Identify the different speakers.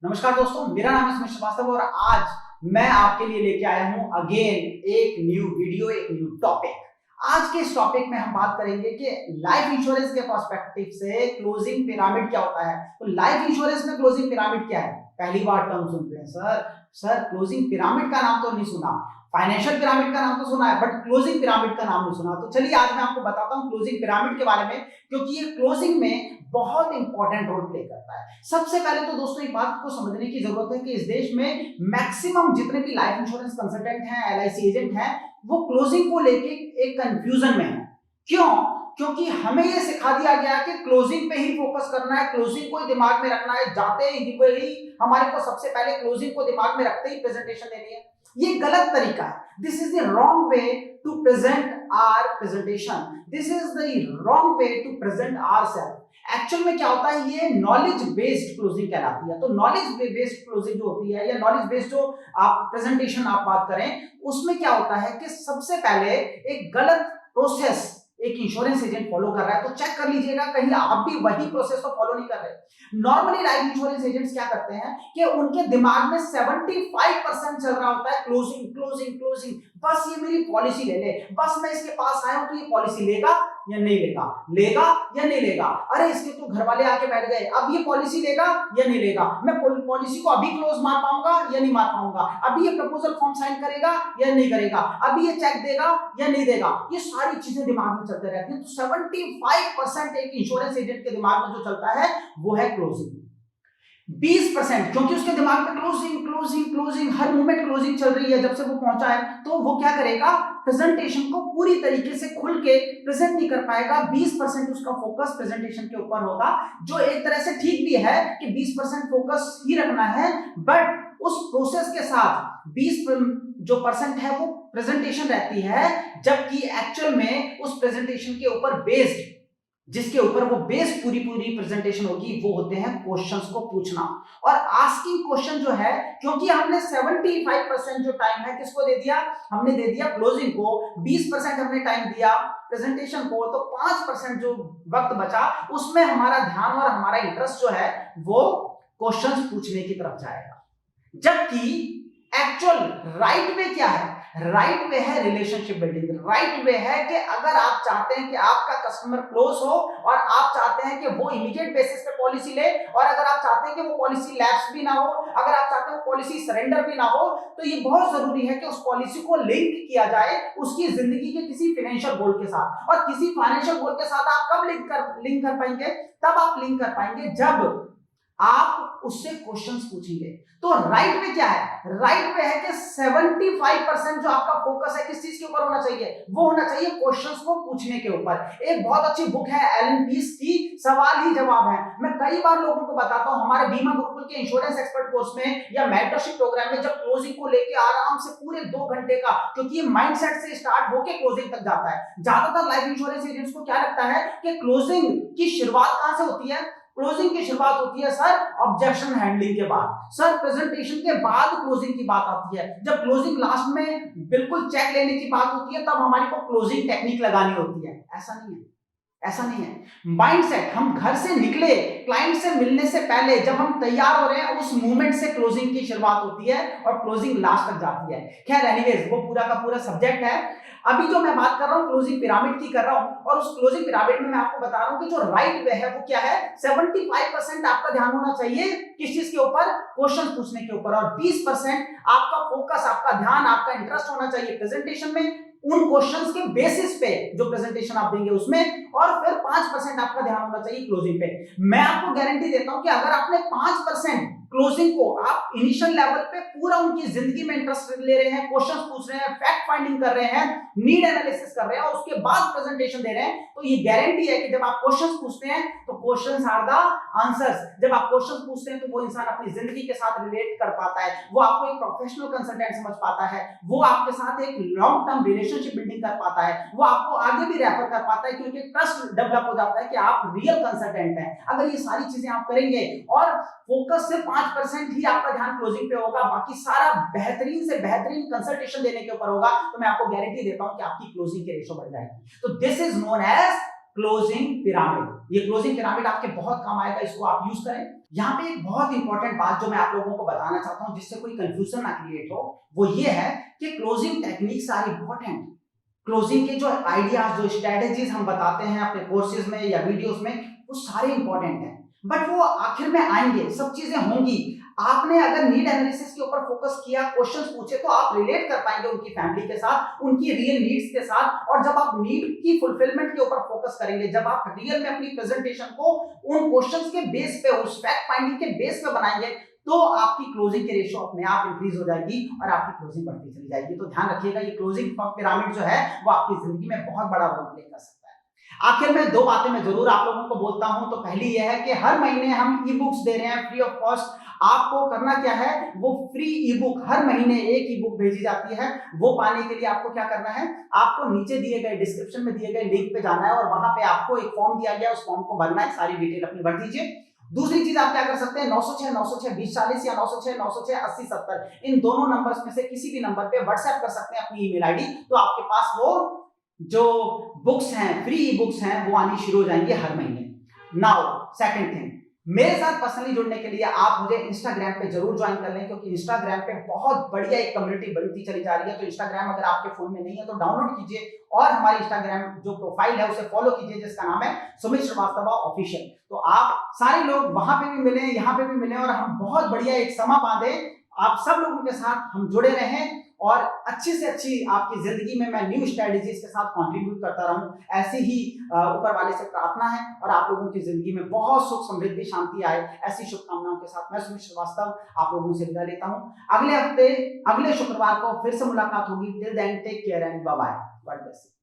Speaker 1: नमस्कार दोस्तों, मेरा नाम है सुमित श्रीवास्तव और आज मैं आपके लिए लेके आया हूं अगेन एक न्यू वीडियो, एक न्यू टॉपिक। आज के इस टॉपिक में हम बात करेंगे कि लाइफ इंश्योरेंस के पर्सपेक्टिव से क्लोजिंग पिरामिड क्या होता है। तो लाइफ इंश्योरेंस में क्लोजिंग पिरामिड क्या है? पहली बार टर्म सुनते हैं सर क्लोजिंग पिरामिड का नाम तो नहीं सुना, फाइनेंशियल पिरामिड का नाम तो सुना है बट क्लोजिंग पिरामिड का नाम नहीं सुना। तो चलिए आज मैं आपको बताता हूं क्लोजिंग पिरामिड के बारे में, क्योंकि ये क्लोजिंग में बहुत इंपॉर्टेंट रोल प्ले करता है। सबसे पहले तो दोस्तों एक बात को समझने की जरूरत है कि इस देश में मैक्सिमम जितने भी लाइफ इंश्योरेंस कंसल्टेंट हैं, एलआईसी एजेंट हैं, वो क्लोजिंग को लेके एक कंफ्यूजन में है। क्यों? क्योंकि हमें ये सिखा दिया गया कि क्लोजिंग पे ही फोकस करना है, क्लोजिंग को ही दिमाग में रखना है, जाते ही हमारे को सबसे पहले क्लोजिंग को दिमाग में रखते ही प्रेजेंटेशन देनी है। ये गलत तरीका है। This is the wrong way to present our presentation, this is the wrong way to present ourself. Actual में क्या होता है, ये नॉलेज बेस्ड क्लोजिंग कहलाती है। तो नॉलेज बेस्ड क्लोजिंग जो होती है या नॉलेज बेस्ड जो आप प्रेजेंटेशन आप बात करें, उसमें क्या होता है कि सबसे पहले एक गलत प्रोसेस एक इंश्योरेंस एजेंट फॉलो कर रहा है। तो चेक कर लीजिएगा कहीं आप भी वही प्रोसेस को फॉलो नहीं कर रहे। नॉर्मली लाइफ इंश्योरेंस एजेंट्स क्या करते हैं कि उनके दिमाग में 75% चल रहा होता है क्लोजिंग क्लोजिंग क्लोजिंग। बस ये मेरी पॉलिसी ले ले, बस मैं इसके पास आया हूं तो ये पॉलिसी लेगा या नहीं लेगा, लेगा या नहीं लेगा। अरे इसके तो घर वाले आके बैठ गए, अब ये पॉलिसी लेगा या नहीं लेगा, मैं पॉलिसी को अभी क्लोज मार पाऊंगा या नहीं मार पाऊंगा, अभी ये प्रपोजल फॉर्म साइन करेगा या नहीं करेगा, अभी ये चेक देगा या नहीं देगा। ये सारी चीजें दिमाग में चलते रहती हैं। तो 75% एक इंश्योरेंस एजेंट के दिमाग में जो चलता है वो है क्लोजिंग। 20% क्योंकि उसके दिमाग में क्लोजिंग क्लोजिंग क्लोजिंग, हर मोमेंट क्लोजिंग चल रही है जब से वो पहुंचा है, तो वो क्या करेगा, प्रेजेंटेशन को पूरी तरीके से खुल के प्रेजेंट नहीं कर पाएगा। 20% उसका फोकस प्रेजेंटेशन के ऊपर होगा, जो एक तरह से ठीक भी है कि 20% फोकस ही रखना है, बट उस प्रोसेस के साथ 20% है वो प्रेजेंटेशन रहती है, जबकि एक्चुअल में उस प्रेजेंटेशन के ऊपर बेस्ड, जिसके ऊपर वो बेस्ड पूरी प्रेजेंटेशन होगी, वो होते हैं क्वेश्चंस को पूछना और आस्किंग क्वेश्चन जो है। क्योंकि हमने 75% जो टाइम है किसको दे दिया, हमने दे दिया क्लोजिंग को, 20% हमने टाइम दिया प्रेजेंटेशन को, तो 5% जो वक्त बचा उसमें हमारा ध्यान और हमारा इंटरेस्ट जो है वो क्वेश्चंस पूछने की तरफ जाएगा। जबकि एक्चुअल राइट वे क्या है, राइट वे है रिलेशनशिप बिल्डिंग। राइट वे है कि अगर आप चाहते हैं कि आपका कस्टमर क्लोज हो और आप चाहते हैं कि वो इमीडिएट बेसिस पे पॉलिसी ले, और अगर आप चाहते हैं कि वो पॉलिसी लैप्स भी ना हो, अगर आप चाहते हैं वो पॉलिसी सरेंडर भी ना हो, तो ये बहुत जरूरी है कि उस पॉलिसी को लिंक किया जाए उसकी जिंदगी के किसी फाइनेंशियल गोल के साथ। और किसी फाइनेंशियल गोल के साथ आप कब लिंक कर पाएंगे, तब आप लिंक कर पाएंगे जब आप उससे क्वेश्चंस पूछेंगे। तो राइट वे क्या है, राइट वे है कि 75% जो आपका फोकस है किस चीज के ऊपर होना चाहिए, वो होना चाहिए क्वेश्चंस को पूछने के ऊपर। एक बहुत अच्छी बुक है एलन पीस की, सवाल ही जवाब है। मैं कई बार लोगों को बताता हूं हमारे बीमा गुरुकुल के इंश्योरेंस एक्सपर्ट कोर्स में या मेंटरशिप प्रोग्राम में, जब क्लोजिंग को लेके आराम से पूरे 2 घंटे का, क्योंकि ये माइंडसेट से स्टार्ट होके क्लोजिंग तक जाता है। ज्यादातर लाइफ इंश्योरेंस एजेंट्स को क्या लगता है कि क्लोजिंग की शुरुआत कहां से होती है, क्लोजिंग की शुरुआत होती है सर ऑब्जेक्शन हैंडलिंग के बाद, सर प्रेजेंटेशन के बाद क्लोजिंग की बात आती है। जब क्लोजिंग लास्ट में बिल्कुल चेक लेने की बात होती है, तब हमारी को क्लोजिंग टेक्निक लगानी होती है। ऐसा नहीं है, ऐसा नहीं है। माइंडसेट, हम घर से निकले क्लाइंट से मिलने से पहले जब हम तैयार हो रहे हैं, उस मूवमेंट से क्लोजिंग की शुरुआत होती है और क्लोजिंग लास्ट तक जाती है। खैर एनीवेज, वो पूरा का पूरा सब्जेक्ट है। अभी जो मैं बात कर रहा हूं क्लोजिंग पिरामिड की कर रहा हूं, और उस क्लोजिंग पिरामिड में मैं आपको बता रहा हूं कि जो राइट वे है वो क्या है। 75% आपका ध्यान होना चाहिए किस चीज के ऊपर, क्वेश्चन पूछने के ऊपर, और 20% आपका फोकस, आपका ध्यान, आपका इंटरेस्ट होना चाहिए प्रेजेंटेशन में, उन क्वेश्चंस के बेसिस पे जो प्रेजेंटेशन आप देंगे उसमें, और फिर 5% आपका ध्यान होना चाहिए क्लोजिंग पे। मैं आपको गारंटी देता हूं कि अगर आपने 5% क्लोजिंग को आप इनिशियल लेवल पे पूरा उनकी जिंदगी में इंटरेस्ट ले रहे हैं, क्वेश्चंस पूछ रहे हैं, फैक्ट फाइंडिंग कर रहे हैं, नीड एनालिसिस कर रहे हैं और उसके बाद प्रेजेंटेशन दे रहे हैं, तो ये गारंटी है कि जब आप क्वेश्चंस पूछते हैं तो क्वेश्चंस आर द आंसर्स। जब आप क्वेश्चंस पूछते हैं तो वो इंसान अपनी जिंदगी के साथ रिलेट कर पाता है, वो आपको एक प्रोफेशनल कंसल्टेंट समझ पाता है, वो आपके साथ एक लॉन्ग टर्म रिलेशनशिप बिल्डिंग कर पाता है, वो आपको आगे भी रेफर कर पाता है, क्योंकि ट्रस्ट डेवलप हो जाता है कि आप रियल कंसल्टेंट हैं। अगर ये सारी चीजें आप करेंगे और फोकस सिर्फ 5% ही आपका ध्यान क्लोजिंग पे होगा, बाकी सारा बेहतरीन से बेहतरीन कंसल्टेशन देने के ऊपर होगा, तो मैं आपको गारंटी देता हूं कि आपकी क्लोजिंग की रेशो बढ़ जाएगी। तो this is known as closing pyramid. ये क्लोजिंग पिरामिड आपके बहुत काम आएगा, इसको आप यूज करें। यहाँ पे एक बहुत इंपॉर्टेंट बात जो मैं आप लोगों को बताना चाहता हूँ जिससे कोई कंफ्यूजन ना क्रिएट हो, वो ये है कि closing techniques are important. Closing के जो आइडियाज, जो स्ट्रेटेजीज हम बताते हैं अपने कोर्सेज में या वीडियोस में, वो सारे इंपॉर्टेंट हैं, बट वो आखिर में आएंगे, सब चीजें होंगी। आपने अगर नीड एनालिसिस के ऊपर फोकस किया, क्वेश्चंस पूछे, तो आप रिलेट कर पाएंगे उनकी फैमिली के साथ, उनकी रियल नीड्स के साथ। और जब आप नीड की फुलफिलमेंट के ऊपर फोकस करेंगे, जब आप रियल में अपनी प्रेजेंटेशन को उन क्वेश्चंस के बेस पे, उस फैक्ट फाइंडिंग के बेस पे बनाएंगे, तो आपकी क्लोजिंग की रेशियो अपने आप इंक्रीज हो जाएगी और आपकी क्लोजिंग बढ़ती चली जाएगी। तो ध्यान रखिएगा, ये क्लोजिंग पिरामिड जो है वो आपकी जिंदगी में बहुत बड़ा रोल प्ले कर सकता है। आखिर में दो बातें मैं जरूर आप लोगों को बोलता हूं। तो पहली यह है कि हर महीने हम ई बुक्स दे रहे हैं फ्री ऑफ कॉस्ट। आपको करना क्या है, वो फ्री ई बुक हर महीने एक ई बुक भेजी जाती है। वो पाने के लिए आपको क्या करना है, आपको नीचे दिए गए डिस्क्रिप्शन में दिए गए लिंक पे जाना है और वहां पे आपको एक फॉर्म दिया गया, उस फॉर्म को भरना है, सारी डिटेल अपनी भर दीजिए। दूसरी चीज आप क्या कर सकते हैं, 906 906 2040 या 906 906 80 70, इन दोनों नंबर्स में से किसी भी नंबर पे व्हाट्सएप कर सकते हैं अपनी ईमेल आईडी। तो आपके पास वो जो बुक्स हैं, फ्री ई बुक्स हैं, वो आनी शुरू हो जाएंगी हर महीने। नाउ सेकंड थिंग, मेरे साथ पर्सनली जुड़ने के लिए आप मुझे इंस्टाग्राम पे जरूर ज्वाइन कर लें, क्योंकि इंस्टाग्राम पे बहुत बढ़िया एक कम्युनिटी बनती चली जा रही है। तो इंस्टाग्राम अगर आपके फोन में नहीं है तो डाउनलोड कीजिए और हमारी इंस्टाग्राम जो प्रोफाइल है उसे फॉलो कीजिए, जिसका नाम है सुमित श्रीवास्तव ऑफिशियल। तो आप सारे लोग वहां पे भी मिलें, यहाँ पे भी मिलें और हम बहुत बढ़िया एक समा बांधे, आप सब लोगों के साथ हम जुड़े रहें और अच्छी से अच्छी आपकी जिंदगी में मैं न्यू स्ट्रेटजीज के साथ कंट्रीब्यूट करता रहूं। ऐसी ही ऊपर वाले से प्रार्थना है और आप लोगों की जिंदगी में बहुत सुख, समृद्धि, शांति आए, ऐसी शुभकामनाओं के साथ मैं सुमित श्रीवास्तव आप लोगों से विदा लेता हूं। अगले हफ्ते, अगले शुक्रवार को फिर से मुलाकात होगी। Till then take care and bye bye. God bless you.